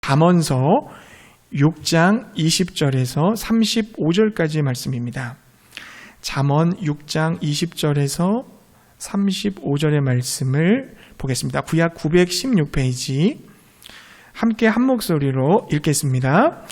잠언서 6장 20절에서 35절까지의 말씀입니다. 잠언 6장 20절에서 35절의 말씀을 보겠습니다. 구약 916페이지 함께 한 목소리로 읽겠습니다.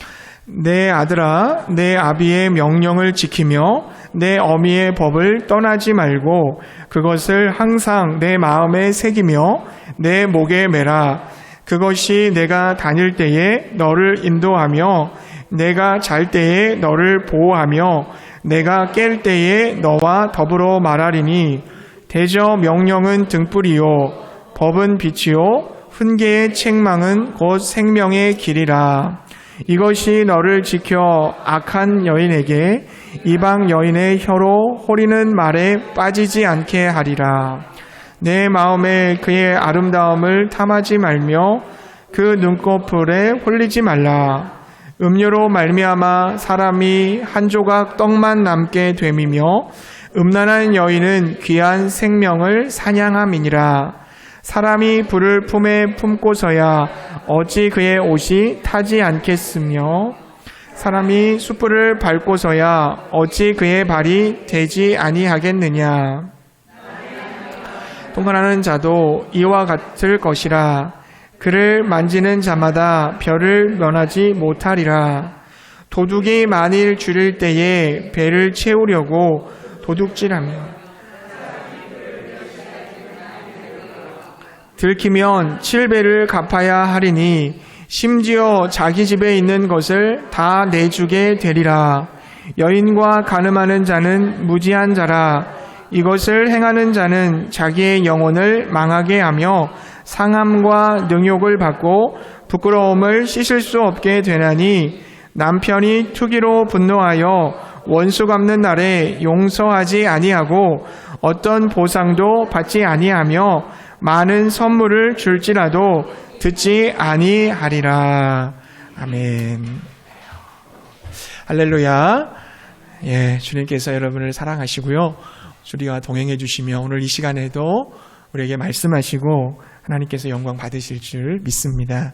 내 아들아, 내 아비의 명령을 지키며 내 어미의 법을 떠나지 말고 그것을 항상 내 마음에 새기며 내 목에 매라. 그것이 내가 다닐 때에 너를 인도하며 내가 잘 때에 너를 보호하며 내가 깰 때에 너와 더불어 말하리니 대저 명령은 등불이요 법은 빛이요 훈계의 책망은 곧 생명의 길이라. 이것이 너를 지켜 악한 여인에게 이방 여인의 혀로 호리는 말에 빠지지 않게 하리라. 내 마음에 그의 아름다움을 탐하지 말며 그 눈꺼풀에 홀리지 말라. 음료로 말미암아 사람이 한 조각 떡만 남게 됨이며 음란한 여인은 귀한 생명을 사냥함이니라. 사람이 불을 품에 품고서야 어찌 그의 옷이 타지 않겠으며 사람이 숯불을 밟고서야 어찌 그의 발이 되지 아니하겠느냐. 통관하는 자도 이와 같을 것이라. 그를 만지는 자마다 별을 면하지 못하리라. 도둑이 만일 줄일 때에 배를 채우려고 도둑질하며 들키면 7배를 갚아야 하리니 심지어 자기 집에 있는 것을 다 내주게 되리라. 여인과 간음하는 자는 무지한 자라. 이것을 행하는 자는 자기의 영혼을 망하게 하며 상함과 능욕을 받고 부끄러움을 씻을 수 없게 되나니 남편이 투기로 분노하여 원수 갚는 날에 용서하지 아니하고 어떤 보상도 받지 아니하며 많은 선물을 줄지라도 듣지 아니하리라. 아멘. 할렐루야. 주님께서 여러분을 사랑하시고요. 우리와 동행해 주시며 오늘 이 시간에도 우리에게 말씀하시고 하나님께서 영광 받으실 줄 믿습니다.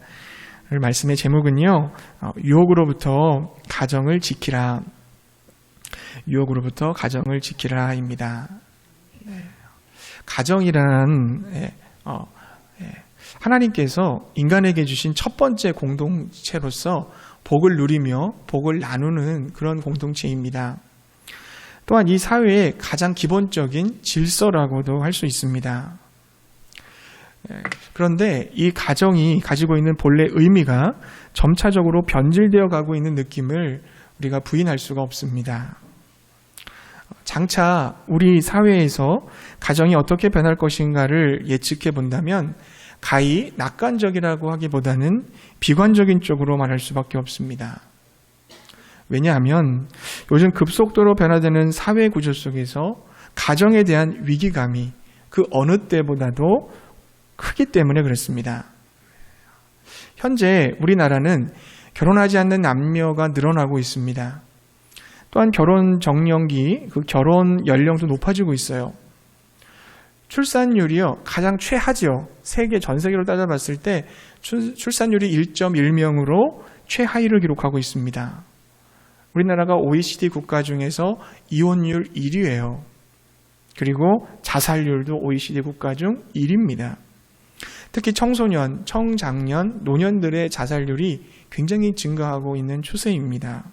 오늘 말씀의 제목은요. 유혹으로부터 가정을 지키라. 유혹으로부터 가정을 지키라입니다. 가정이란 하나님께서 인간에게 주신 첫 번째 공동체로서 복을 누리며 복을 나누는 그런 공동체입니다. 또한 이 사회의 가장 기본적인 질서라고도 할 수 있습니다. 그런데 이 가정이 가지고 있는 본래 의미가 점차적으로 변질되어 가고 있는 느낌을 우리가 부인할 수가 없습니다. 장차 우리 사회에서 가정이 어떻게 변할 것인가를 예측해 본다면 가히 낙관적이라고 하기보다는 비관적인 쪽으로 말할 수밖에 없습니다. 왜냐하면 요즘 급속도로 변화되는 사회 구조 속에서 가정에 대한 위기감이 그 어느 때보다도 크기 때문에 그렇습니다. 현재 우리나라는 결혼하지 않는 남녀가 늘어나고 있습니다. 또한 결혼 정년기, 그 결혼 연령도 높아지고 있어요. 출산율이요, 가장 최하죠. 전 세계로 따져봤을 때 출산율이 1.1명으로 최하위를 기록하고 있습니다. 우리나라가 OECD 국가 중에서 이혼율 1위예요. 그리고 자살률도 OECD 국가 중 1위입니다. 특히 청소년, 청장년, 노년들의 자살률이 굉장히 증가하고 있는 추세입니다.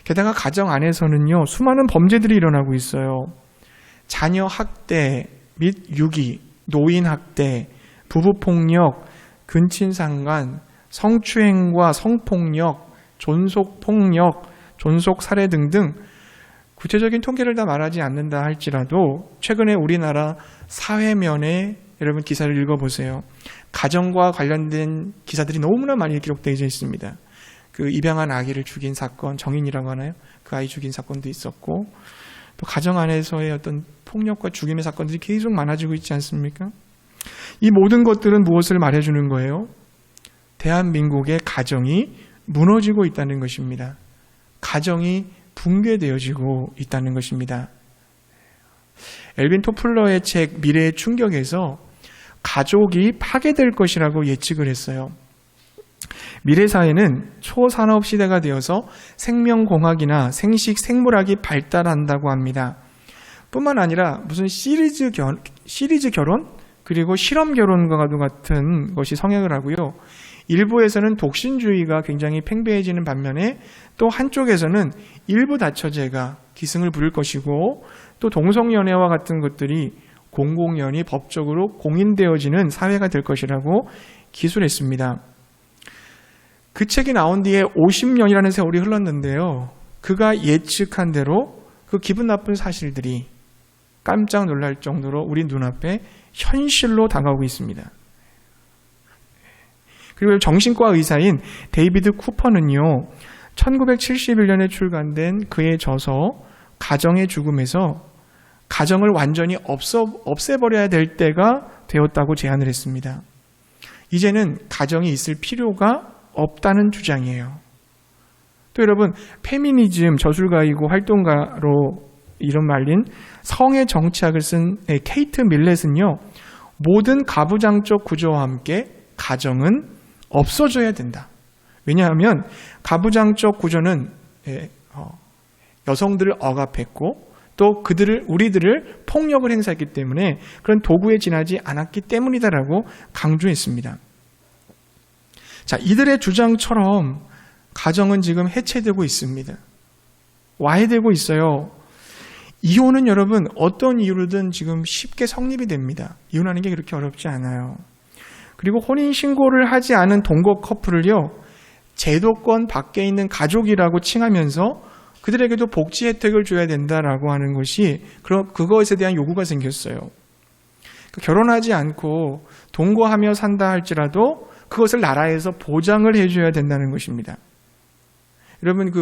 게다가 가정 안에서는요, 수많은 범죄들이 일어나고 있어요. 자녀 학대 및 유기, 노인 학대, 부부폭력, 근친상간, 성추행과 성폭력, 존속폭력, 존속살해 등등 구체적인 통계를 다 말하지 않는다 할지라도 최근에 우리나라 사회면에 여러분 기사를 읽어보세요. 가정과 관련된 기사들이 너무나 많이 기록되어 있습니다. 그 입양한 아기를 죽인 사건, 정인이라고 하나요? 그 아이 죽인 사건도 있었고 또 가정 안에서의 어떤 폭력과 죽임의 사건들이 계속 많아지고 있지 않습니까? 이 모든 것들은 무엇을 말해주는 거예요? 대한민국의 가정이 무너지고 있다는 것입니다. 가정이 붕괴되어지고 있다는 것입니다. 엘빈 토플러의 책 미래의 충격에서 가족이 파괴될 것이라고 예측을 했어요. 미래 사회는 초산업 시대가 되어서 생명공학이나 생식, 생물학이 발달한다고 합니다. 뿐만 아니라 무슨 시리즈 결혼 그리고 실험 결혼과 같은 것이 성행을 하고요. 일부에서는 독신주의가 굉장히 팽배해지는 반면에 또 한쪽에서는 일부 다처제가 기승을 부릴 것이고 또 동성연애와 같은 것들이 공공연히 법적으로 공인되어지는 사회가 될 것이라고 기술했습니다. 그 책이 나온 뒤에 50년이라는 세월이 흘렀는데요. 그가 예측한 대로 그 기분 나쁜 사실들이 깜짝 놀랄 정도로 우리 눈앞에 현실로 다가오고 있습니다. 그리고 정신과 의사인 데이비드 쿠퍼는요, 1971년에 출간된 그의 저서 가정의 죽음에서 가정을 완전히 없애버려야 될 때가 되었다고 제안을 했습니다. 이제는 가정이 있을 필요가 없다는 주장이에요. 또 여러분, 페미니즘 저술가이고 활동가로 이름 말린 성의 정치학을 쓴 케이트 밀렛은요, 모든 가부장적 구조와 함께 가정은 없어져야 된다. 왜냐하면 가부장적 구조는 여성들을 억압했고 또 우리들을 폭력을 행사했기 때문에 그런 도구에 지나지 않았기 때문이다라고 강조했습니다. 자, 이들의 주장처럼 가정은 지금 해체되고 있습니다. 와해되고 있어요. 이혼은 여러분 어떤 이유로든 지금 쉽게 성립이 됩니다. 이혼하는 게 그렇게 어렵지 않아요. 그리고 혼인신고를 하지 않은 동거 커플을요, 제도권 밖에 있는 가족이라고 칭하면서 그들에게도 복지 혜택을 줘야 된다라고 하는 것이 그것에 대한 요구가 생겼어요. 결혼하지 않고 동거하며 산다 할지라도 그것을 나라에서 보장을 해줘야 된다는 것입니다. 여러분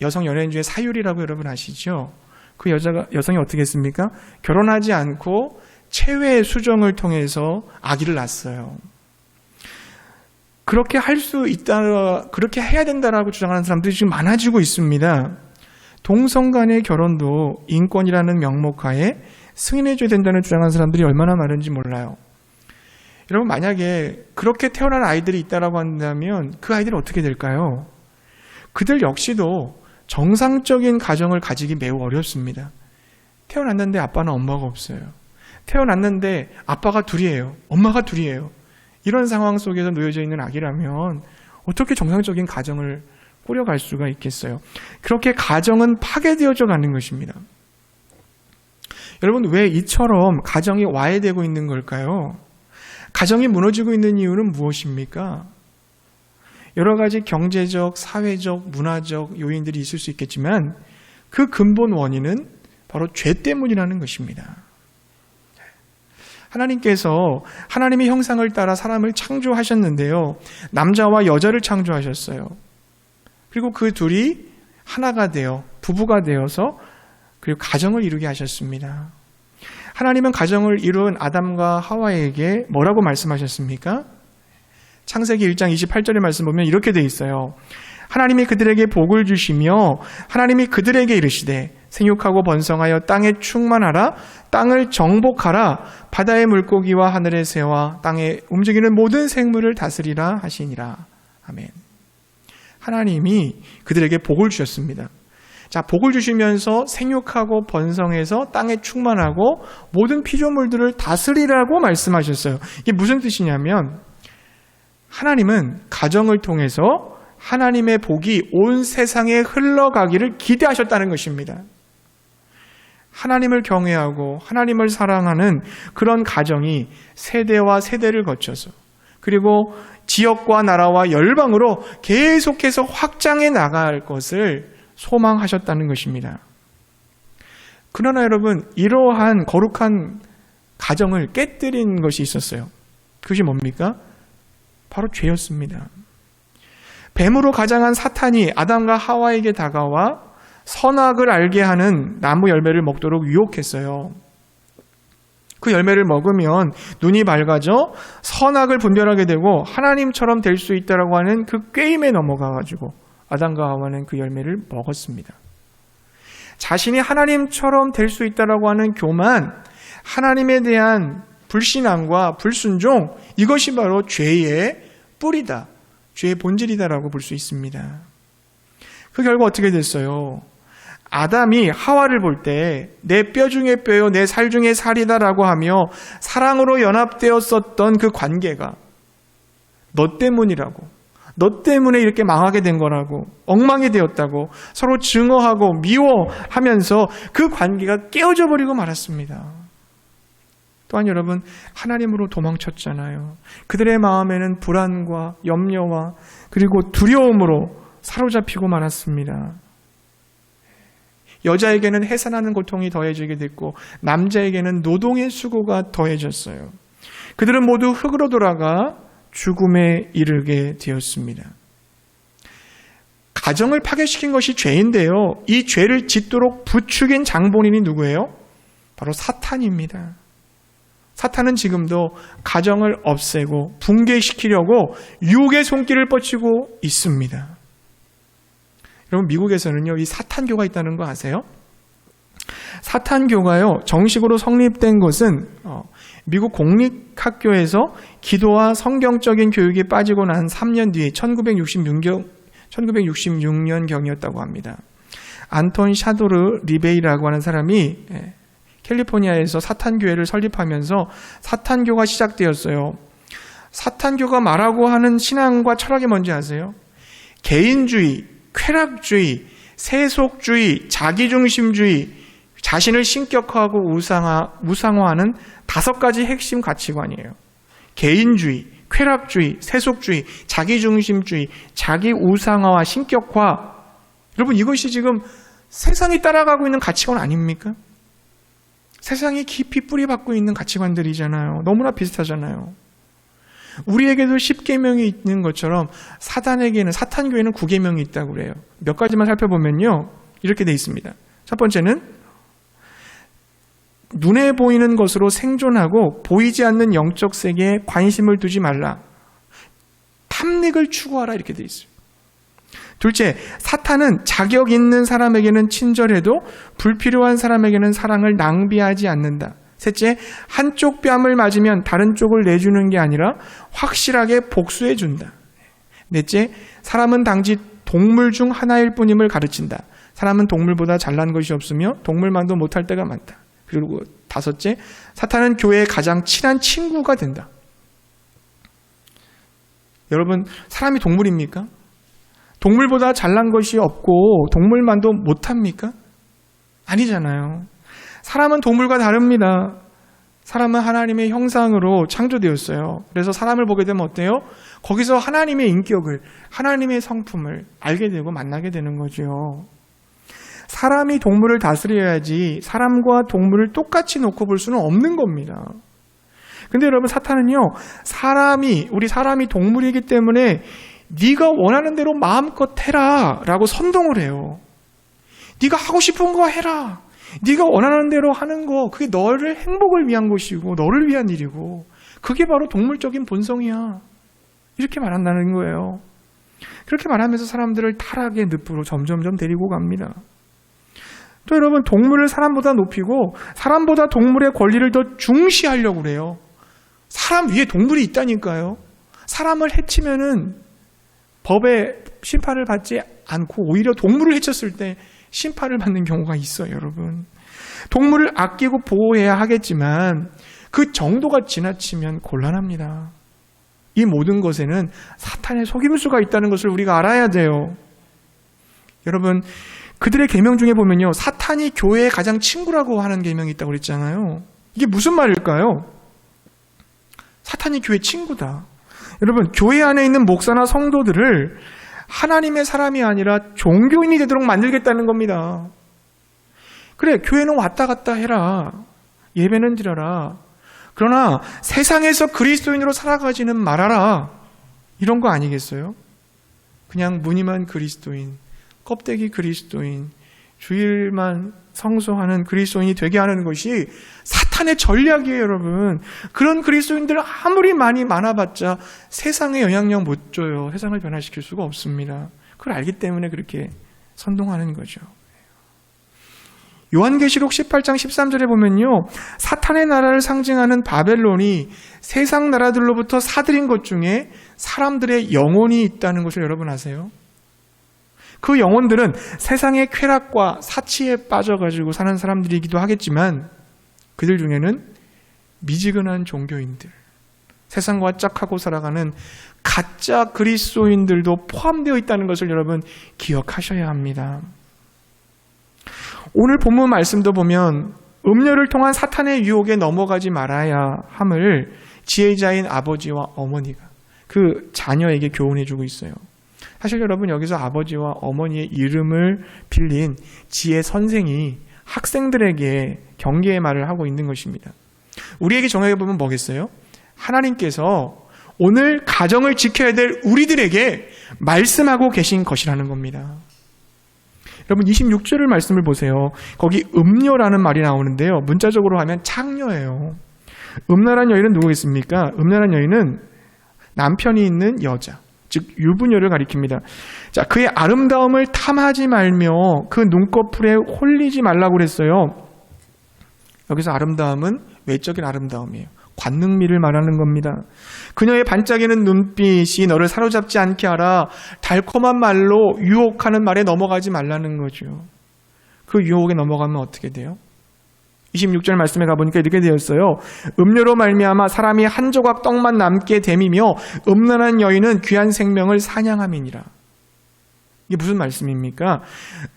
여성 연예인 중에 사유리라고 여러분 아시죠? 그 여성이 어떻게 했습니까? 결혼하지 않고 체외 수정을 통해서 아기를 낳았어요. 그렇게 할 수 있다, 그렇게 해야 된다라고 주장하는 사람들이 지금 많아지고 있습니다. 동성 간의 결혼도 인권이라는 명목하에 승인해줘야 된다는 주장하는 사람들이 얼마나 많은지 몰라요. 여러분, 만약에 그렇게 태어난 아이들이 있다라고 한다면 그 아이들은 어떻게 될까요? 그들 역시도 정상적인 가정을 가지기 매우 어렵습니다. 태어났는데 아빠나 엄마가 없어요. 태어났는데 아빠가 둘이에요. 엄마가 둘이에요. 이런 상황 속에서 놓여져 있는 아기라면 어떻게 정상적인 가정을 꾸려갈 수가 있겠어요? 그렇게 가정은 파괴되어져 가는 것입니다. 여러분, 왜 이처럼 가정이 와해되고 있는 걸까요? 가정이 무너지고 있는 이유는 무엇입니까? 여러 가지 경제적, 사회적, 문화적 요인들이 있을 수 있겠지만 그 근본 원인은 바로 죄 때문이라는 것입니다. 하나님께서 하나님의 형상을 따라 사람을 창조하셨는데요. 남자와 여자를 창조하셨어요. 그리고 그 둘이 하나가 되어 부부가 되어서 그리고 가정을 이루게 하셨습니다. 하나님은 가정을 이룬 아담과 하와에게 뭐라고 말씀하셨습니까? 창세기 1장 28절의 말씀 보면 이렇게 돼 있어요. 하나님이 그들에게 복을 주시며 하나님이 그들에게 이르시되 생육하고 번성하여 땅에 충만하라, 땅을 정복하라, 바다의 물고기와 하늘의 새와 땅에 움직이는 모든 생물을 다스리라 하시니라. 아멘. 하나님이 그들에게 복을 주셨습니다. 자, 복을 주시면서 생육하고 번성해서 땅에 충만하고 모든 피조물들을 다스리라고 말씀하셨어요. 이게 무슨 뜻이냐면 하나님은 가정을 통해서 하나님의 복이 온 세상에 흘러가기를 기대하셨다는 것입니다. 하나님을 경외하고 하나님을 사랑하는 그런 가정이 세대와 세대를 거쳐서 그리고 지역과 나라와 열방으로 계속해서 확장해 나갈 것을 소망하셨다는 것입니다. 그러나 여러분, 이러한 거룩한 가정을 깨뜨린 것이 있었어요. 그것이 뭡니까? 바로 죄였습니다. 뱀으로 가장한 사탄이 아담과 하와에게 다가와 선악을 알게 하는 나무 열매를 먹도록 유혹했어요. 그 열매를 먹으면 눈이 밝아져 선악을 분별하게 되고 하나님처럼 될 수 있다라고 하는 그 게임에 넘어가가지고 아담과 하와는 그 열매를 먹었습니다. 자신이 하나님처럼 될 수 있다라고 하는 교만, 하나님에 대한 불신앙과 불순종, 이것이 바로 죄의 뿌리다. 죄의 본질이다라고 볼 수 있습니다. 그 결과 어떻게 됐어요? 아담이 하와를 볼 때 내 뼈 중에 뼈요 내 살 중에 살이다라고 하며 사랑으로 연합되었었던 그 관계가 너 때문이라고, 너 때문에 이렇게 망하게 된 거라고, 엉망이 되었다고 서로 증오하고 미워하면서 그 관계가 깨어져 버리고 말았습니다. 또한 여러분, 하나님으로 도망쳤잖아요. 그들의 마음에는 불안과 염려와 그리고 두려움으로 사로잡히고 말았습니다. 여자에게는 해산하는 고통이 더해지게 됐고 남자에게는 노동의 수고가 더해졌어요. 그들은 모두 흙으로 돌아가 죽음에 이르게 되었습니다. 가정을 파괴시킨 것이 죄인데요. 이 죄를 짓도록 부추긴 장본인이 누구예요? 바로 사탄입니다. 사탄은 지금도 가정을 없애고 붕괴시키려고 유혹의 손길을 뻗치고 있습니다. 여러분, 미국에서는요, 이 사탄교가 있다는 거 아세요? 사탄교가요, 정식으로 성립된 것은 미국 공립학교에서 기도와 성경적인 교육이 빠지고 난 3년 뒤에 1966년경이었다고 합니다. 안톤 샤도르 리베이라고 하는 사람이 캘리포니아에서 사탄교회를 설립하면서 사탄교가 시작되었어요. 사탄교가 말하고 하는 신앙과 철학이 뭔지 아세요? 개인주의, 쾌락주의, 세속주의, 자기중심주의, 자신을 신격화하고 우상화하는 5가지 핵심 가치관이에요. 개인주의, 쾌락주의, 세속주의, 자기중심주의, 자기우상화와 신격화. 여러분, 이것이 지금 세상이 따라가고 있는 가치관 아닙니까? 세상이 깊이 뿌리박고 있는 가치관들이잖아요. 너무나 비슷하잖아요. 우리에게도 10계명이 있는 것처럼 사탄교회는 9계명이 있다고 그래요. 몇 가지만 살펴보면요, 이렇게 돼 있습니다. 첫 번째는 눈에 보이는 것으로 생존하고 보이지 않는 영적 세계에 관심을 두지 말라. 탐닉을 추구하라, 이렇게 돼 있어요. 둘째, 사탄은 자격 있는 사람에게는 친절해도 불필요한 사람에게는 사랑을 낭비하지 않는다. 셋째, 한쪽 뺨을 맞으면 다른 쪽을 내주는 게 아니라 확실하게 복수해 준다. 넷째, 사람은 단지 동물 중 하나일 뿐임을 가르친다. 사람은 동물보다 잘난 것이 없으며 동물만도 못할 때가 많다. 그리고 다섯째, 사탄은 교회의 가장 친한 친구가 된다. 여러분, 사람이 동물입니까? 동물보다 잘난 것이 없고 동물만도 못합니까? 아니잖아요. 사람은 동물과 다릅니다. 사람은 하나님의 형상으로 창조되었어요. 그래서 사람을 보게 되면 어때요? 거기서 하나님의 인격을, 하나님의 성품을 알게 되고 만나게 되는 거죠. 사람이 동물을 다스려야지 사람과 동물을 똑같이 놓고 볼 수는 없는 겁니다. 근데 여러분, 사탄은요, 우리 사람이 동물이기 때문에 네가 원하는 대로 마음껏 해라 라고 선동을 해요. 네가 하고 싶은 거 해라. 네가 원하는 대로 하는 거, 그게 너를 행복을 위한 것이고 너를 위한 일이고 그게 바로 동물적인 본성이야. 이렇게 말한다는 거예요. 그렇게 말하면서 사람들을 타락의 늪으로 점점점 데리고 갑니다. 또 여러분, 동물을 사람보다 높이고 사람보다 동물의 권리를 더 중시하려고 그래요. 사람 위에 동물이 있다니까요. 사람을 해치면은 법의 심판을 받지 않고 오히려 동물을 해쳤을 때 심판을 받는 경우가 있어요, 여러분. 동물을 아끼고 보호해야 하겠지만 그 정도가 지나치면 곤란합니다. 이 모든 것에는 사탄의 속임수가 있다는 것을 우리가 알아야 돼요. 여러분, 그들의 계명 중에 보면요, 사탄이 교회의 가장 친구라고 하는 계명이 있다고 그랬잖아요. 이게 무슨 말일까요? 사탄이 교회 친구다. 여러분, 교회 안에 있는 목사나 성도들을 하나님의 사람이 아니라 종교인이 되도록 만들겠다는 겁니다. 그래, 교회는 왔다 갔다 해라. 예배는 드려라. 그러나 세상에서 그리스도인으로 살아가지는 말아라. 이런 거 아니겠어요? 그냥 무늬만 그리스도인, 껍데기 그리스도인, 주일만 성수하는 그리스도인이 되게 하는 것이 사탄의 전략이에요, 여러분. 그런 그리스도인들 아무리 많아봤자 세상에 영향력 못 줘요. 세상을 변화시킬 수가 없습니다. 그걸 알기 때문에 그렇게 선동하는 거죠. 요한계시록 18장 13절에 보면요, 사탄의 나라를 상징하는 바벨론이 세상 나라들로부터 사들인 것 중에 사람들의 영혼이 있다는 것을 여러분 아세요? 그 영혼들은 세상의 쾌락과 사치에 빠져가지고 사는 사람들이기도 하겠지만 그들 중에는 미지근한 종교인들, 세상과 짝하고 살아가는 가짜 그리스도인들도 포함되어 있다는 것을 여러분 기억하셔야 합니다. 오늘 본문 말씀도 보면 음료를 통한 사탄의 유혹에 넘어가지 말아야 함을 지혜자인 아버지와 어머니가 그 자녀에게 교훈해 주고 있어요. 사실 여러분 여기서 아버지와 어머니의 이름을 빌린 지혜 선생이 학생들에게 경계의 말을 하고 있는 것입니다. 우리에게 정해보면 뭐겠어요? 하나님께서 오늘 가정을 지켜야 될 우리들에게 말씀하고 계신 것이라는 겁니다. 여러분 26절을 말씀을 보세요. 거기 음녀라는 말이 나오는데요. 문자적으로 하면 창녀예요. 음란한 여인은 누구겠습니까? 음란한 여인은 남편이 있는 여자, 즉 유부녀를 가리킵니다. 자, 그의 아름다움을 탐하지 말며 그 눈꺼풀에 홀리지 말라고 그랬어요. 여기서 아름다움은 외적인 아름다움이에요. 관능미를 말하는 겁니다. 그녀의 반짝이는 눈빛이 너를 사로잡지 않게 하라. 달콤한 말로 유혹하는 말에 넘어가지 말라는 거죠. 그 유혹에 넘어가면 어떻게 돼요? 26절 말씀에 가보니까 이렇게 되었어요. 음료로 말미암아 사람이 한 조각 떡만 남게 됨이며 음란한 여인은 귀한 생명을 사냥함이니라. 이게 무슨 말씀입니까?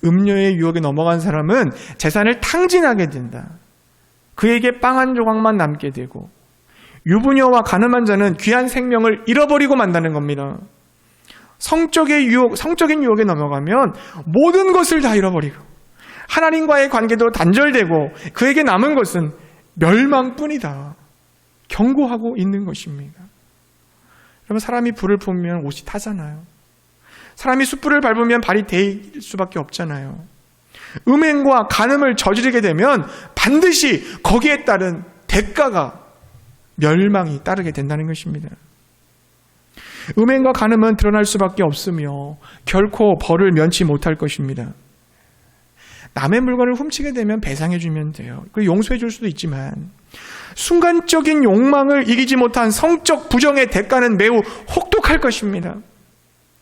음료의 유혹에 넘어간 사람은 재산을 탕진하게 된다. 그에게 빵 한 조각만 남게 되고 유부녀와 가늠한 자는 귀한 생명을 잃어버리고 만다는 겁니다. 성적인 유혹에 넘어가면 모든 것을 다 잃어버리고 하나님과의 관계도 단절되고 그에게 남은 것은 멸망뿐이다. 경고하고 있는 것입니다. 여러분 사람이 불을 뿜으면 옷이 타잖아요. 사람이 숯불을 밟으면 발이 데일 수밖에 없잖아요. 음행과 간음을 저지르게 되면 반드시 거기에 따른 대가가 멸망이 따르게 된다는 것입니다. 음행과 간음은 드러날 수밖에 없으며 결코 벌을 면치 못할 것입니다. 남의 물건을 훔치게 되면 배상해 주면 돼요. 그리고 용서해 줄 수도 있지만 순간적인 욕망을 이기지 못한 성적 부정의 대가는 매우 혹독할 것입니다.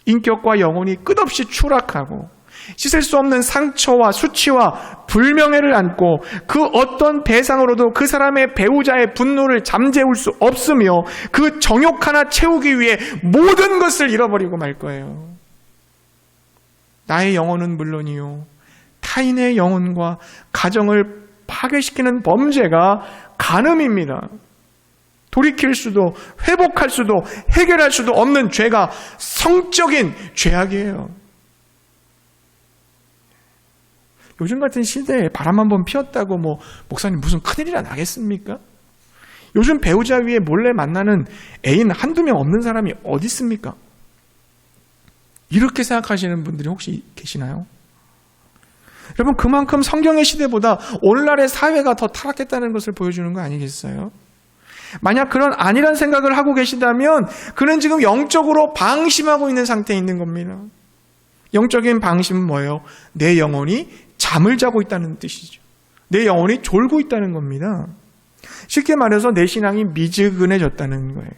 인격과 영혼이 끝없이 추락하고 씻을 수 없는 상처와 수치와 불명예를 안고 그 어떤 배상으로도 그 사람의 배우자의 분노를 잠재울 수 없으며 그 정욕 하나 채우기 위해 모든 것을 잃어버리고 말 거예요. 나의 영혼은 물론이요 타인의 영혼과 가정을 파괴시키는 범죄가 간음입니다. 돌이킬 수도 회복할 수도 해결할 수도 없는 죄가 성적인 죄악이에요. 요즘 같은 시대에 바람 한번 피웠다고 목사님 무슨 큰일이나 나겠습니까? 요즘 배우자 위에 몰래 만나는 애인 한두 명 없는 사람이 어디 있습니까? 이렇게 생각하시는 분들이 혹시 계시나요? 여러분 그만큼 성경의 시대보다 오늘날의 사회가 더 타락했다는 것을 보여주는 거 아니겠어요? 만약 그런 아니란 생각을 하고 계시다면 그는 지금 영적으로 방심하고 있는 상태에 있는 겁니다. 영적인 방심은 뭐예요? 내 영혼이 잠을 자고 있다는 뜻이죠. 내 영혼이 졸고 있다는 겁니다. 쉽게 말해서 내 신앙이 미지근해졌다는 거예요.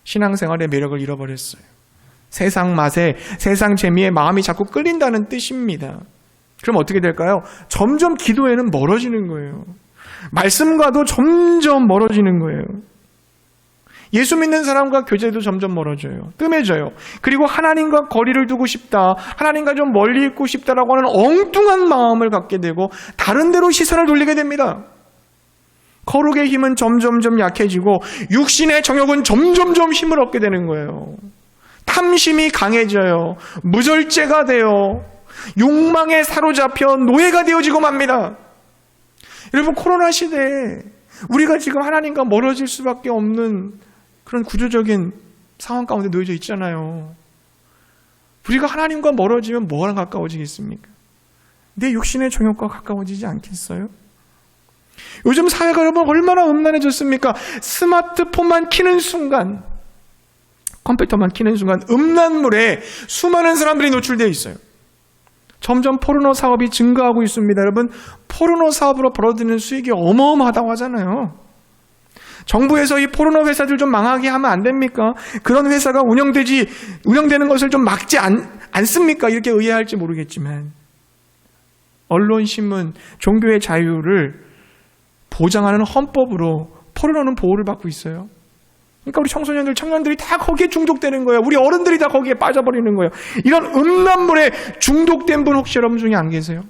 신앙생활의 매력을 잃어버렸어요. 세상 맛에 세상 재미에 마음이 자꾸 끌린다는 뜻입니다. 그럼 어떻게 될까요? 점점 기도에는 멀어지는 거예요. 말씀과도 점점 멀어지는 거예요. 예수 믿는 사람과 교제도 점점 멀어져요. 뜸해져요. 그리고 하나님과 거리를 두고 싶다, 하나님과 좀 멀리 있고 싶다라고 하는 엉뚱한 마음을 갖게 되고 다른 데로 시선을 돌리게 됩니다. 거룩의 힘은 점점점 약해지고 육신의 정욕은 점점점 힘을 얻게 되는 거예요. 탐심이 강해져요. 무절제가 돼요. 욕망에 사로잡혀 노예가 되어지고 맙니다. 여러분 코로나 시대에 우리가 지금 하나님과 멀어질 수밖에 없는 그런 구조적인 상황 가운데 놓여져 있잖아요. 우리가 하나님과 멀어지면 뭐랑 가까워지겠습니까? 내 육신의 정욕과 가까워지지 않겠어요? 요즘 사회가 여러분 얼마나 음란해졌습니까? 스마트폰만 켜는 순간, 컴퓨터만 켜는 순간 음란물에 수많은 사람들이 노출되어 있어요. 점점 포르노 사업이 증가하고 있습니다. 여러분, 포르노 사업으로 벌어들이는 수익이 어마어마하다고 하잖아요. 정부에서 이 포르노 회사들 좀 망하게 하면 안 됩니까? 그런 회사가 운영되는 것을 좀 막지 않습니까? 이렇게 의아할지 모르겠지만, 언론, 신문, 종교의 자유를 보장하는 헌법으로 포르노는 보호를 받고 있어요. 그러니까 우리 청소년들, 청년들이 다 거기에 중독되는 거예요. 우리 어른들이 다 거기에 빠져버리는 거예요. 이런 음란물에 중독된 분 혹시 여러분 중에 안 계세요?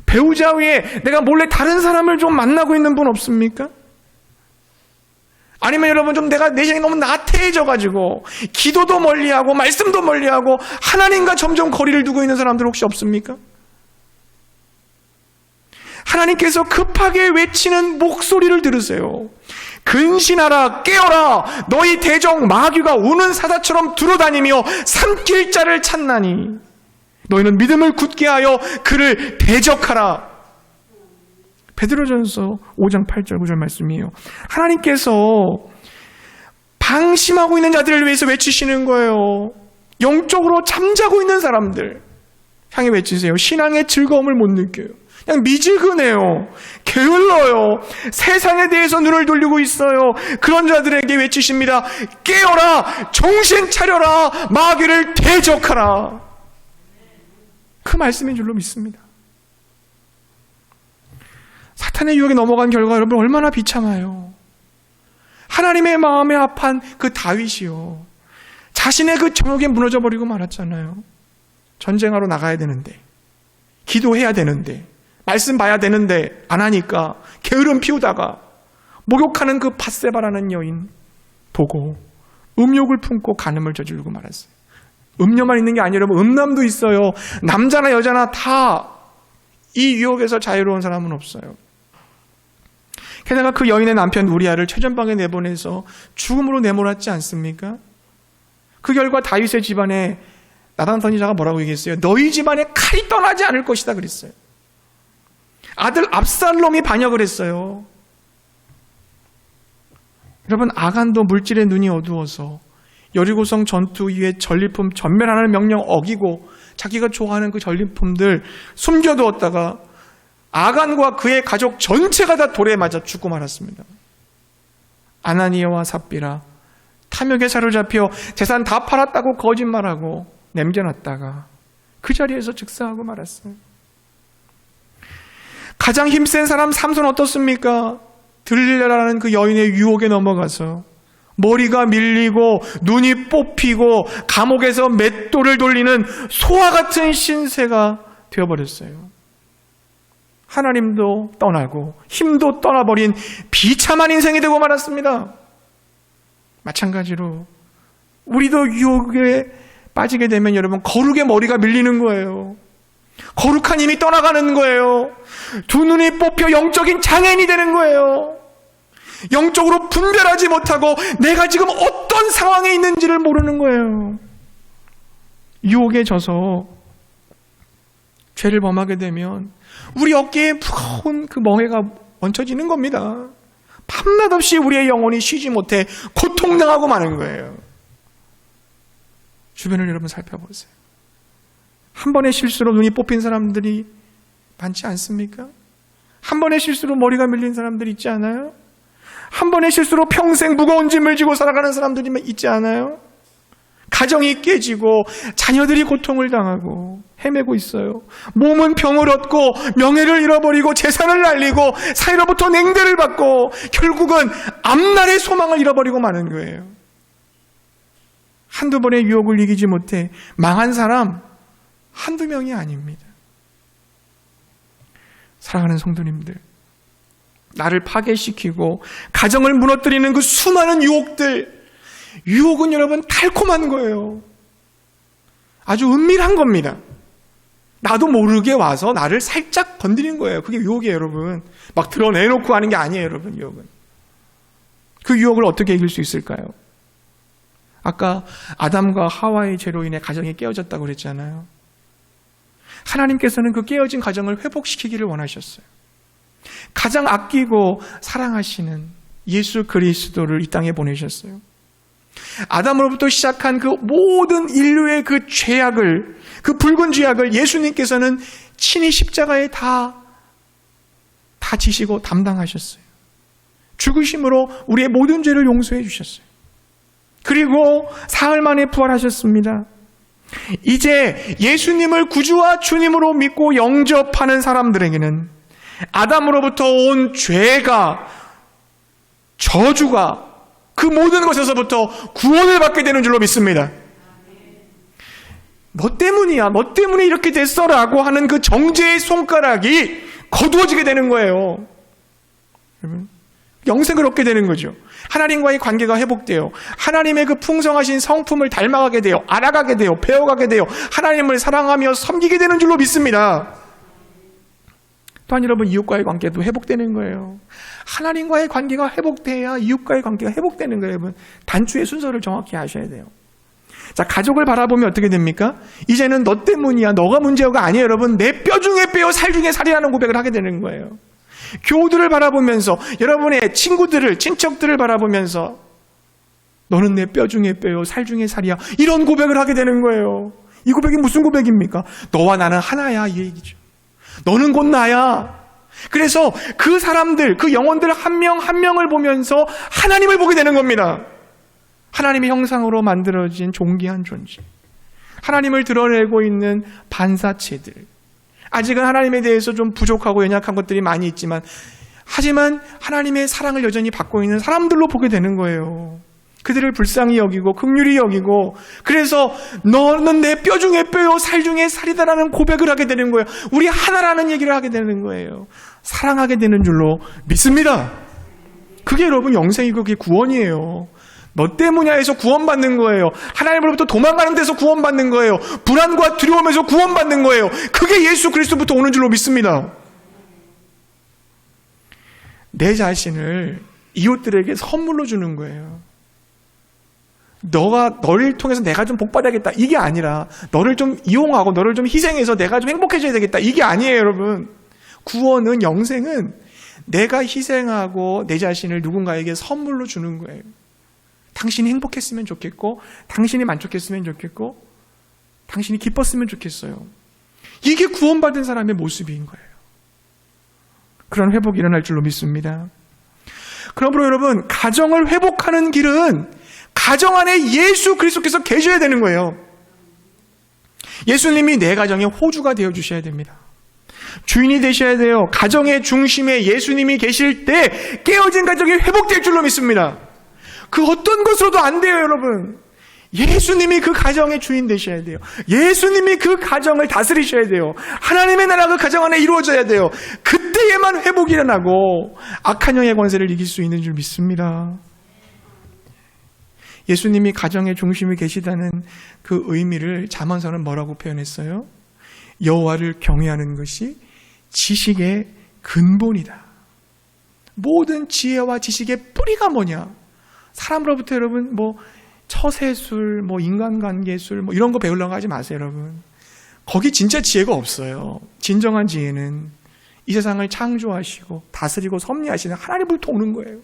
배우자 외에 내가 몰래 다른 사람을 좀 만나고 있는 분 없습니까? 아니면 여러분 좀 내가 내 인생이 너무 나태해져가지고 기도도 멀리하고 말씀도 멀리하고 하나님과 점점 거리를 두고 있는 사람들 혹시 없습니까? 하나님께서 급하게 외치는 목소리를 들으세요. 근신하라, 깨어라, 너희 대적 마귀가 우는 사자처럼 두루다니며 삼킬 자를 찾나니 너희는 믿음을 굳게 하여 그를 대적하라. 베드로전서 5장 8절 9절 말씀이에요. 하나님께서 방심하고 있는 자들을 위해서 외치시는 거예요. 영적으로 잠자고 있는 사람들 향해 외치세요. 신앙의 즐거움을 못 느껴요. 그냥 미지근해요. 게을러요. 세상에 대해서 눈을 돌리고 있어요. 그런 자들에게 외치십니다. 깨어라, 정신 차려라, 마귀를 대적하라. 그 말씀인 줄로 믿습니다. 사탄의 유혹에 넘어간 결과 여러분 얼마나 비참해요. 하나님의 마음에 합한 그 다윗이요, 자신의 그 정욕에 무너져 버리고 말았잖아요. 전쟁하러 나가야 되는데, 기도해야 되는데, 말씀 봐야 되는데 안 하니까 게으름 피우다가 목욕하는 그 밧세바라는 여인 보고 음욕을 품고 간음을 저지르고 말았어요. 음녀만 있는 게 아니라 음남도 있어요. 남자나 여자나 다 이 유혹에서 자유로운 사람은 없어요. 게다가 그 여인의 남편 우리아를 최전방에 내보내서 죽음으로 내몰았지 않습니까? 그 결과 다윗의 집안에 나단 선지자가 뭐라고 얘기했어요? 너희 집안에 칼이 떠나지 않을 것이다 그랬어요. 아들 압살롬이 반역을 했어요. 여러분, 아간도 물질의 눈이 어두워서 여리고성 전투 이후에 전리품 전멸하는 명령 어기고 자기가 좋아하는 그 전리품들 숨겨두었다가 아간과 그의 가족 전체가 다 돌에 맞아 죽고 말았습니다. 아나니아와 삽비라 탐욕에 사로잡혀 재산 다 팔았다고 거짓말하고 남겨놨다가 그 자리에서 즉사하고 말았어요. 가장 힘센 사람 삼손 어떻습니까? 들릴라라는 그 여인의 유혹에 넘어가서 머리가 밀리고 눈이 뽑히고 감옥에서 맷돌을 돌리는 소와 같은 신세가 되어버렸어요. 하나님도 떠나고 힘도 떠나버린 비참한 인생이 되고 말았습니다. 마찬가지로 우리도 유혹에 빠지게 되면 여러분 거룩의 머리가 밀리는 거예요. 거룩한 힘이 떠나가는 거예요. 두 눈이 뽑혀 영적인 장애인이 되는 거예요. 영적으로 분별하지 못하고 내가 지금 어떤 상황에 있는지를 모르는 거예요. 유혹에 져서 죄를 범하게 되면 우리 어깨에 무거운 그 멍에가 얹혀지는 겁니다. 밤낮 없이 우리의 영혼이 쉬지 못해 고통당하고 마는 거예요. 주변을 여러분 살펴보세요. 한 번의 실수로 눈이 뽑힌 사람들이 많지 않습니까? 한 번의 실수로 머리가 밀린 사람들이 있지 않아요? 한 번의 실수로 평생 무거운 짐을 지고 살아가는 사람들이 있지 않아요? 가정이 깨지고 자녀들이 고통을 당하고 헤매고 있어요. 몸은 병을 얻고 명예를 잃어버리고 재산을 날리고 사회로부터 냉대를 받고 결국은 앞날의 소망을 잃어버리고 마는 거예요. 한두 번의 유혹을 이기지 못해 망한 사람 한두 명이 아닙니다. 사랑하는 성도님들, 나를 파괴시키고 가정을 무너뜨리는 그 수많은 유혹은 여러분 달콤한 거예요. 아주 은밀한 겁니다. 나도 모르게 와서 나를 살짝 건드리는 거예요. 그게 유혹이에요, 여러분. 막 드러내놓고 하는 게 아니에요, 여러분. 유혹은. 그 유혹을 어떻게 이길 수 있을까요? 아까 아담과 하와의 죄로 인해 가정이 깨어졌다고 그랬잖아요. 하나님께서는 그 깨어진 가정을 회복시키기를 원하셨어요. 가장 아끼고 사랑하시는 예수 그리스도를 이 땅에 보내셨어요. 아담으로부터 시작한 그 모든 인류의 그 죄악을, 그 붉은 죄악을 예수님께서는 친히 십자가에 다 지시고 담당하셨어요. 죽으심으로 우리의 모든 죄를 용서해 주셨어요. 그리고 사흘 만에 부활하셨습니다. 이제 예수님을 구주와 주님으로 믿고 영접하는 사람들에게는 아담으로부터 온 죄가, 저주가, 그 모든 것에서부터 구원을 받게 되는 줄로 믿습니다. 너 때문이야, 너 때문에 이렇게 됐어 라고 하는 그 정죄의 손가락이 거두어지게 되는 거예요. 영생을 얻게 되는 거죠. 하나님과의 관계가 회복돼요. 하나님의 그 풍성하신 성품을 닮아가게 돼요. 알아가게 돼요. 배워가게 돼요. 하나님을 사랑하며 섬기게 되는 줄로 믿습니다. 또한 여러분, 이웃과의 관계도 회복되는 거예요. 하나님과의 관계가 회복돼야 이웃과의 관계가 회복되는 거예요. 여러분, 단추의 순서를 정확히 아셔야 돼요. 자, 가족을 바라보면 어떻게 됩니까? 이제는 너 때문이야, 너가 문제가 아니에요. 여러분, 내 뼈 중에 뼈요, 살 중에 살이라는 고백을 하게 되는 거예요. 교우들을 바라보면서, 여러분의 친구들을, 친척들을 바라보면서 너는 내 뼈 중에 뼈요, 살 중에 살이야, 이런 고백을 하게 되는 거예요. 이 고백이 무슨 고백입니까? 너와 나는 하나야, 이 얘기죠. 너는 곧 나야. 그래서 그 사람들, 그 영혼들 한 명 한 명을 보면서 하나님을 보게 되는 겁니다. 하나님의 형상으로 만들어진 존귀한 존재, 하나님을 드러내고 있는 반사체들, 아직은 하나님에 대해서 좀 부족하고 연약한 것들이 많이 있지만, 하지만 하나님의 사랑을 여전히 받고 있는 사람들로 보게 되는 거예요. 그들을 불쌍히 여기고 긍휼히 여기고, 그래서 너는 내 뼈 중에 뼈요, 살 중에 살이다라는 고백을 하게 되는 거예요. 우리 하나라는 얘기를 하게 되는 거예요. 사랑하게 되는 줄로 믿습니다. 그게 여러분 영생이고 그게 구원이에요. 너 때문이야 해서 구원받는 거예요. 하나님으로부터 도망가는 데서 구원받는 거예요. 불안과 두려움에서 구원받는 거예요. 그게 예수 그리스도부터 오는 줄로 믿습니다. 내 자신을 이웃들에게 선물로 주는 거예요. 너를 통해서 내가 좀 복받아야겠다, 이게 아니라 너를 좀 이용하고 너를 좀 희생해서 내가 좀 행복해져야 되겠다, 이게 아니에요. 여러분, 구원은, 영생은 내가 희생하고 내 자신을 누군가에게 선물로 주는 거예요. 당신이 행복했으면 좋겠고, 당신이 만족했으면 좋겠고, 당신이 기뻤으면 좋겠어요. 이게 구원받은 사람의 모습인 거예요. 그런 회복이 일어날 줄로 믿습니다. 그러므로 여러분, 가정을 회복하는 길은 가정 안에 예수 그리스도께서 계셔야 되는 거예요. 예수님이 내 가정의 호주가 되어주셔야 됩니다. 주인이 되셔야 돼요. 가정의 중심에 예수님이 계실 때 깨어진 가정이 회복될 줄로 믿습니다. 그 어떤 것으로도 안 돼요, 여러분. 예수님이 그 가정의 주인 되셔야 돼요. 예수님이 그 가정을 다스리셔야 돼요. 하나님의 나라가 그 가정 안에 이루어져야 돼요. 그때에만 회복이 일어나고 악한 영의 권세를 이길 수 있는 줄 믿습니다. 예수님이 가정의 중심에 계시다는 그 의미를 잠언서는 뭐라고 표현했어요? 여호와를 경외하는 것이 지식의 근본이다. 모든 지혜와 지식의 뿌리가 뭐냐? 사람으로부터 여러분 처세술, 인간관계술 이런 거 배우려고 하지 마세요, 여러분. 거기 진짜 지혜가 없어요. 진정한 지혜는 이 세상을 창조하시고 다스리고 섭리하시는 하나님으로부터 오는 거예요.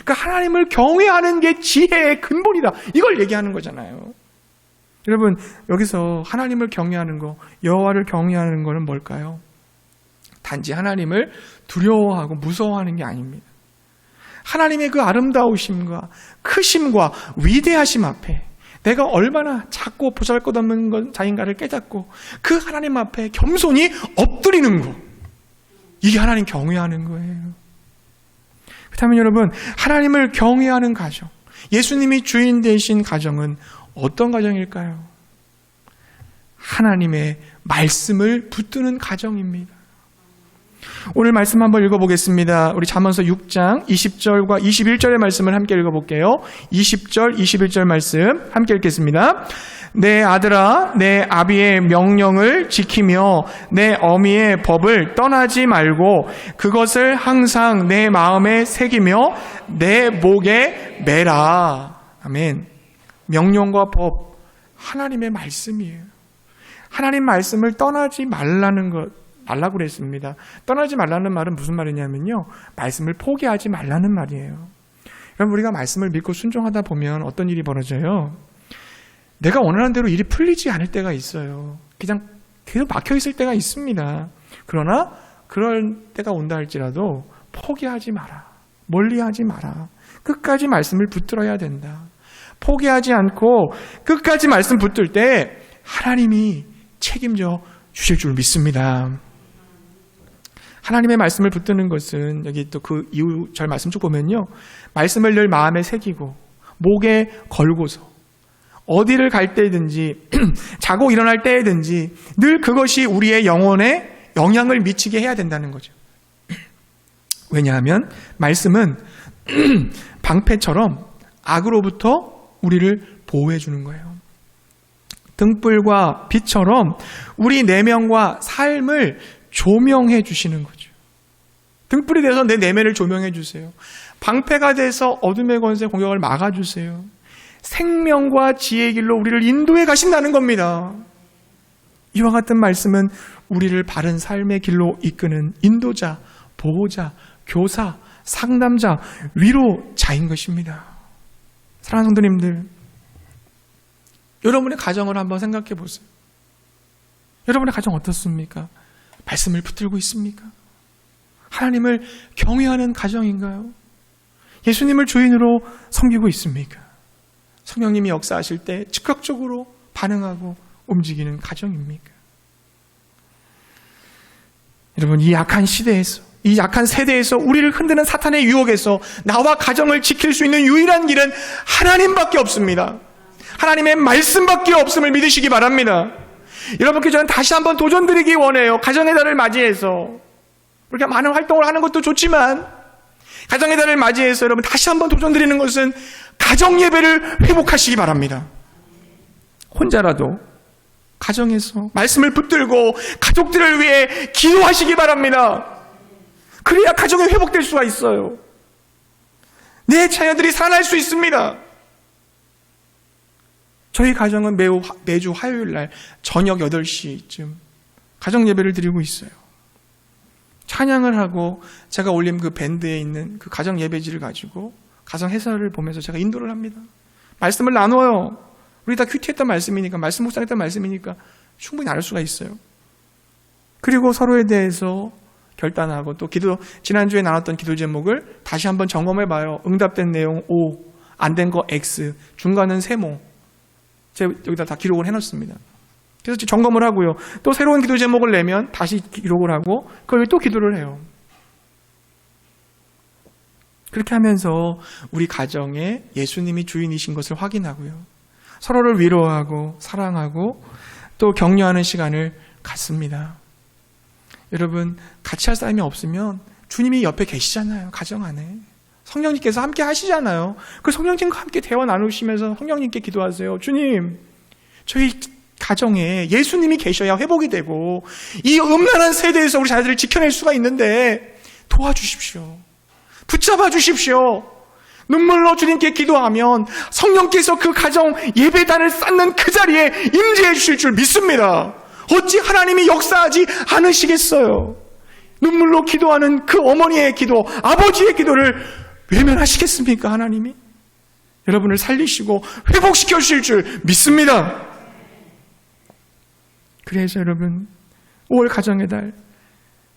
그러니까 하나님을 경외하는 게 지혜의 근본이다, 이걸 얘기하는 거잖아요. 여러분, 여기서 하나님을 경외하는 거, 여호와를 경외하는 거는 뭘까요? 단지 하나님을 두려워하고 무서워하는 게 아닙니다. 하나님의 그 아름다우심과 크심과 위대하심 앞에 내가 얼마나 작고 보잘것없는 자인가를 깨닫고 그 하나님 앞에 겸손히 엎드리는 거, 이게 하나님 경외하는 거예요. 그렇다면 여러분, 하나님을 경외하는 가정, 예수님이 주인 되신 가정은 어떤 가정일까요? 하나님의 말씀을 붙드는 가정입니다. 오늘 말씀 한번 읽어보겠습니다. 우리 잠언서 6장 20절과 21절의 말씀을 함께 읽어볼게요. 20절, 21절 말씀 함께 읽겠습니다. 내 아들아, 내 아비의 명령을 지키며 내 어미의 법을 떠나지 말고 그것을 항상 내 마음에 새기며 내 목에 매라. 아멘. 명령과 법, 하나님의 말씀이에요. 하나님 말씀을 떠나지 말라고 그랬습니다. 떠나지 말라는 말은 무슨 말이냐면요, 말씀을 포기하지 말라는 말이에요. 여러분, 우리가 말씀을 믿고 순종하다 보면 어떤 일이 벌어져요? 내가 원하는 대로 일이 풀리지 않을 때가 있어요. 그냥 계속 막혀 있을 때가 있습니다. 그러나 그럴 때가 온다 할지라도 포기하지 마라. 멀리하지 마라. 끝까지 말씀을 붙들어야 된다. 포기하지 않고 끝까지 말씀 붙들 때 하나님이 책임져 주실 줄 믿습니다. 하나님의 말씀을 붙드는 것은 여기 또 그 이후 절 말씀 쭉 보면요. 말씀을 늘 마음에 새기고 목에 걸고서 어디를 갈 때든지 자고 일어날 때든지 늘 그것이 우리의 영혼에 영향을 미치게 해야 된다는 거죠. 왜냐하면 말씀은 방패처럼 악으로부터 우리를 보호해 주는 거예요. 등불과 빛처럼 우리 내면과 삶을 조명해 주시는 거죠. 등불이 돼서 내 내면을 조명해 주세요. 방패가 돼서 어둠의 권세 공격을 막아주세요. 생명과 지혜의 길로 우리를 인도해 가신다는 겁니다. 이와 같은 말씀은 우리를 바른 삶의 길로 이끄는 인도자, 보호자, 교사, 상담자, 위로자인 것입니다. 사랑하는 성도님들, 여러분의 가정을 한번 생각해 보세요. 여러분의 가정 어떻습니까? 말씀을 붙들고 있습니까? 하나님을 경외하는 가정인가요? 예수님을 주인으로 섬기고 있습니까? 성령님이 역사하실 때 즉각적으로 반응하고 움직이는 가정입니까? 여러분, 이 약한 시대에서, 이 약한 세대에서 우리를 흔드는 사탄의 유혹에서 나와 가정을 지킬 수 있는 유일한 길은 하나님밖에 없습니다. 하나님의 말씀밖에 없음을 믿으시기 바랍니다. 여러분께 저는 다시 한번 도전드리기 원해요. 가정의 달을 맞이해서 그렇게 많은 활동을 하는 것도 좋지만 가정의 달을 맞이해서 여러분 다시 한번 도전드리는 것은 가정 예배를 회복하시기 바랍니다. 혼자라도 가정에서 말씀을 붙들고 가족들을 위해 기도하시기 바랍니다. 그래야 가정이 회복될 수가 있어요. 내 자녀들이 살아날 수 있습니다. 저희 가정은 매주 화요일 날 저녁 8시쯤 가정 예배를 드리고 있어요. 찬양을 하고 제가 올린 그 밴드에 있는 그 가정 예배지를 가지고 가정 해설을 보면서 제가 인도를 합니다. 말씀을 나눠요. 우리 다 큐티했던 말씀이니까, 말씀 묵상했던 말씀이니까 충분히 나눌 수가 있어요. 그리고 서로에 대해서 결단하고 또 지난주에 나눴던 기도 제목을 다시 한번 점검해 봐요. 응답된 내용 O, 안 된 거 X, 중간은 세모. 제가 여기다 다 기록을 해놨습니다. 그래서 점검을 하고요. 또 새로운 기도 제목을 내면 다시 기록을 하고 그걸 또 기도를 해요. 그렇게 하면서 우리 가정에 예수님이 주인이신 것을 확인하고요. 서로를 위로하고 사랑하고 또 격려하는 시간을 갖습니다. 여러분, 같이 할 사람이 없으면 주님이 옆에 계시잖아요. 가정 안에. 성령님께서 함께 하시잖아요. 그 성령님과 함께 대화 나누시면서 성령님께 기도하세요. 주님, 저희 가정에 예수님이 계셔야 회복이 되고 이 음란한 세대에서 우리 자녀들을 지켜낼 수가 있는데 도와주십시오. 붙잡아 주십시오. 눈물로 주님께 기도하면 성령께서 그 가정 예배단을 쌓는 그 자리에 임재해 주실 줄 믿습니다. 어찌 하나님이 역사하지 않으시겠어요? 눈물로 기도하는 그 어머니의 기도, 아버지의 기도를 외면하시겠습니까? 하나님이 여러분을 살리시고 회복시켜 주실 줄 믿습니다. 그래서 여러분, 5월 가정의 달,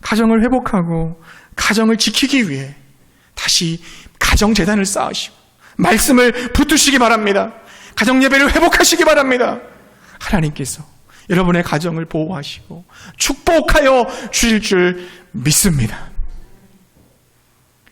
가정을 회복하고 가정을 지키기 위해 다시 가정재단을 쌓으시고 말씀을 붙드시기 바랍니다. 가정 예배를 회복하시기 바랍니다. 하나님께서 여러분의 가정을 보호하시고 축복하여 주실 줄 믿습니다.